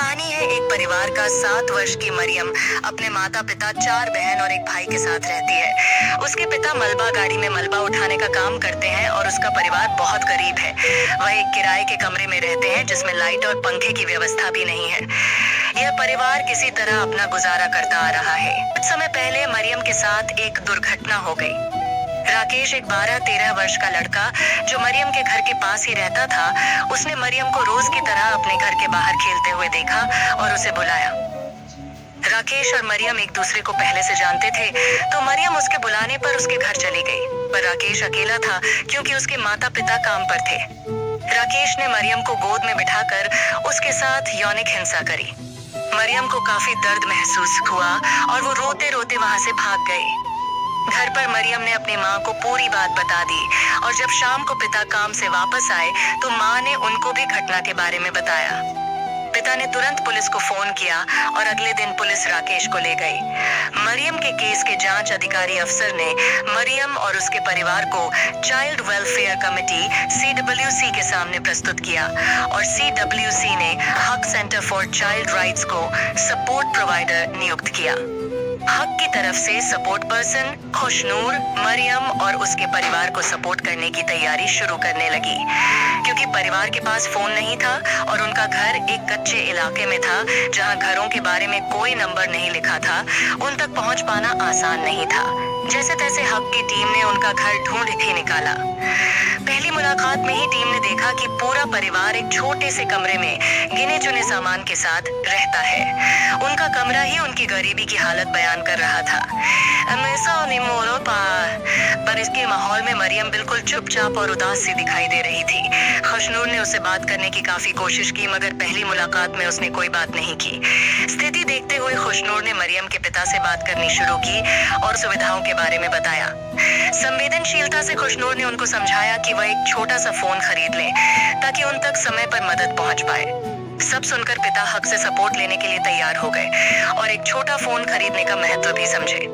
कहानी है एक परिवार का। 7 वर्ष की मरियम अपने माता पिता, 4 बहन और एक भाई के साथ रहती है। उसके पिता मलबा गाड़ी में मलबा उठाने का काम करते हैं और उसका परिवार बहुत गरीब है। वह एक किराए के कमरे में रहते हैं जिसमें लाइट और पंखे की व्यवस्था भी नहीं है। यह परिवार किसी तरह अपना गुजारा करता आ रहा है। कुछ समय पहले मरियम के साथ एक दुर्घटना हो गई। राकेश, एक 12-13 वर्ष का लड़का जो मरियम के घर के पास ही रहता था, उसने मरियम को रोज की तरह अपने घर के बाहर खेलते हुए देखा और उसे बुलाया। राकेश और मरियम एक दूसरे को पहले से जानते थे, तो मरियम उसके बुलाने पर उसके घर चली गई। पर राकेश अकेला था क्योंकि उसके माता पिता काम पर थे। राकेश ने मरियम को गोद में बिठाकर उसके साथ यौनिक हिंसा करी। मरियम को काफी दर्द महसूस हुआ और वो रोते रोते वहां से भाग गई। घर पर मरियम ने अपनी माँ को पूरी बात बता दी और जब शाम को पिता काम से वापस आए तो माँ ने उनको भी घटना के बारे में बताया। पिता ने तुरंत पुलिस को फोन किया और अगले दिन पुलिस राकेश को ले गई। मरियम के केस के जांच अधिकारी अफसर ने मरियम और उसके परिवार को चाइल्ड वेलफेयर कमेटी CWC के सामने प्रस्तुत किया और CWC ने हक सेंटर फॉर चाइल्ड राइट्स को सपोर्ट प्रोवाइडर नियुक्त किया। हक की तरफ से सपोर्ट पर्सन खुशनूर मरियम और उसके परिवार को सपोर्ट करने की तैयारी शुरू करने लगी। क्योंकि परिवार के पास फोन नहीं था और उनका घर एक कच्चे इलाके में था जहां घरों के बारे में कोई नंबर नहीं लिखा था, उन तक पहुंच पाना आसान नहीं था। जैसे तैसे हक की टीम ने उनका घर ढूंढ ही निकाला। पहली मुलाकात में ही टीम ने देखा कि पूरा परिवार एक छोटे से कमरे में गिने चुने सामान के साथ रहता है। उनका कमरा ही उनकी गरीबी की हालत बयान कर रहा था। पर इसके माहौल में मरियम बिल्कुल चुपचाप और उदास सी दिखाई दे रही थी। खुशनूर ने उससे बात करने की काफी कोशिश की, मगर पहली मुलाकात में उसने कोई बात नहीं की। स्थिति देखते हुए खुशनूर ने मरियम के पिता से बात करनी शुरू की और सुविधाओं के बारे में बताया। संवेदनशीलता से खुशनूर ने उनको समझाया कि वह एक छोटा सा फोन खरीद लें ताकि उन तक समय पर मदद पहुंच पाए। सब सुनकर पिता हक से सपोर्ट लेने के लिए तैयार हो गए और एक छोटा फोन खरीदने का महत्व भी समझे।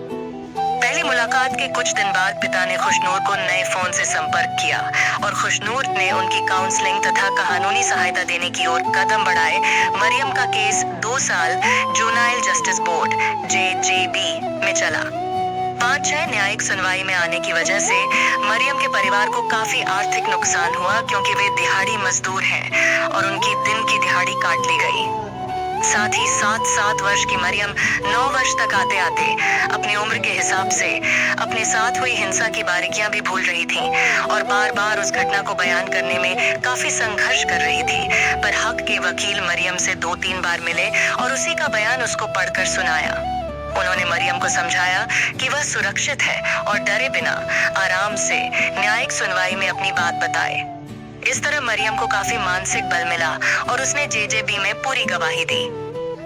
पहली मुलाकात के कुछ दिन बाद पिता ने खुशनूर को नए फोन से संपर्क किया और खुशनूर ने उनकी काउंसलिंग तथा कानूनी सहायता देने की ओर कदम बढ़ाए। मरियम का केस 2 साल जुवेनाइल जस्टिस बोर्ड JJB में चला। 5-6 न्यायिक सुनवाई में आने की वजह से मरियम के परिवार को काफी आर्थिक नुकसान हुआ क्योंकि वे दिहाड़ी मजदूर हैं और उनकी दिन की दिहाड़ी काट ली गई। साथ ही 7 वर्ष की मरियम 9 वर्ष तक आते आते अपनी उम्र के हिसाब से अपने साथ हुई हिंसा की बारीकियां भी भूल रही थी और बार बार उस घटना को बयान करने में काफी संघर्ष कर रही थी। पर हक के वकील मरियम से 2-3 बार मिले और उसी का बयान उसको पढ़कर सुनाया। उन्होंने मरियम को समझाया कि वह सुरक्षित है और डरे बिना आराम से न्यायिक सुनवाई में अपनी बात बताए। इस तरह मरियम को काफी मानसिक बल मिला और उसने JJB में पूरी गवाही दी।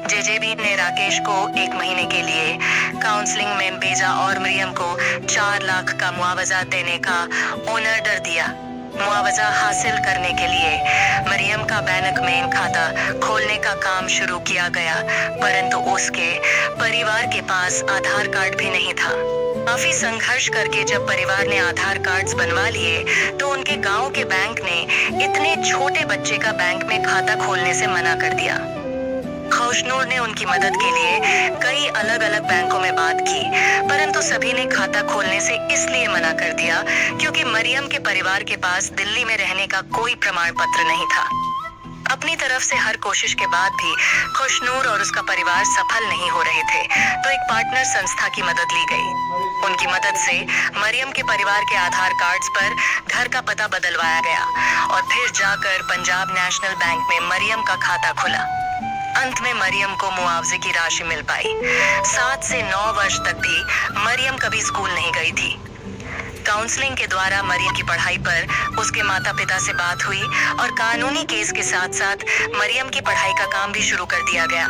JJB ने राकेश को 1 महीने के लिए काउंसलिंग में भेजा और मरियम को 4 लाख का मुआवजा देने का ऑर्डर दिया। मुआवजा हासिल करने के लिए मरियम का बैंक में खाता खोलने का काम शुरू किया गया, परंतु उसके परिवार के पास आधार कार्ड भी नहीं था। काफी संघर्ष करके जब परिवार ने आधार कार्ड्स बनवा लिए तो उनके गांव के बैंक ने इतने छोटे बच्चे का बैंक में खाता खोलने से मना कर दिया। खुशनूर ने उनकी मदद के लिए कई अलग अलग बैंकों में बात की, परंतु सभी ने खाता खोलने से इसलिए मना कर दिया क्योंकि मरियम के परिवार के पास दिल्ली में रहने का कोई प्रमाण पत्र नहीं था। अपनी तरफ से हर कोशिश के बाद भी खुशनूर और उसका परिवार सफल नहीं हो रहे थे, तो एक पार्टनर संस्था की मदद ली गई। उनकी मदद से मरियम के परिवार के आधार कार्ड्स पर घर का पता बदलवाया गया और फिर जाकर पंजाब नेशनल बैंक में मरियम का खाता खुला। अंत में मरियम को मुआवजे की राशि मिल पाई। 7 से 9 वर्ष तक भी मरियम कभी स्कूल नहीं गई थी। काउंसलिंग के द्वारा मरियम की पढ़ाई पर उसके माता पिता से बात हुई और कानूनी केस के साथ साथ मरियम की पढ़ाई का काम भी शुरू कर दिया गया।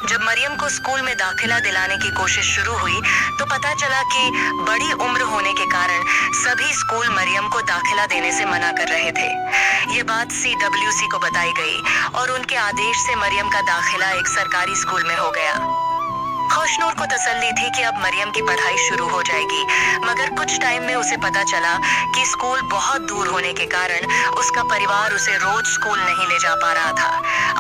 जब मरियम को स्कूल में दाखिला दिलाने की कोशिश शुरू हुई तो पता चला कि बड़ी उम्र होने के कारण सभी स्कूल मरियम को दाखिला देने से मना कर रहे थे। ये बात CWC को बताई गई और उनके आदेश से मरियम का दाखिला एक सरकारी स्कूल में हो गया। खुशनूर को तसल्ली थी कि अब मरियम की पढ़ाई शुरू हो जाएगी, मगर कुछ टाइम में उसे पता चला कि स्कूल बहुत दूर होने के कारण उसका परिवार उसे रोज स्कूल नहीं ले जा पा रहा था।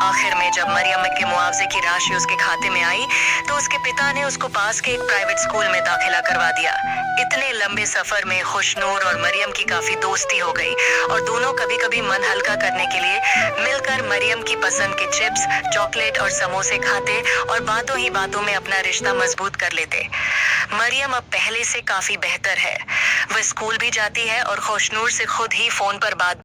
आखिर में जब मरियम के मुआवजे की राशि उसके खाते में आई तो उसके पिता ने उसको पास के एक प्राइवेट स्कूल में दाखिला करवा दिया। इतने लंबे सफर में खुशनूर और मरियम की काफी दोस्ती हो गई और दोनों कभी कभी मन हल्का करने के लिए मिलकर मरियम की पसंद के चिप्स, चॉकलेट और समोसे खाते और बातों ही बातों में अपना रिश्ता मजबूत कर लेते। मरियम अब पहले से काफी बेहतर है। वह स्कूल भी जाती है और खुशनूर से खुद ही फोन पर बात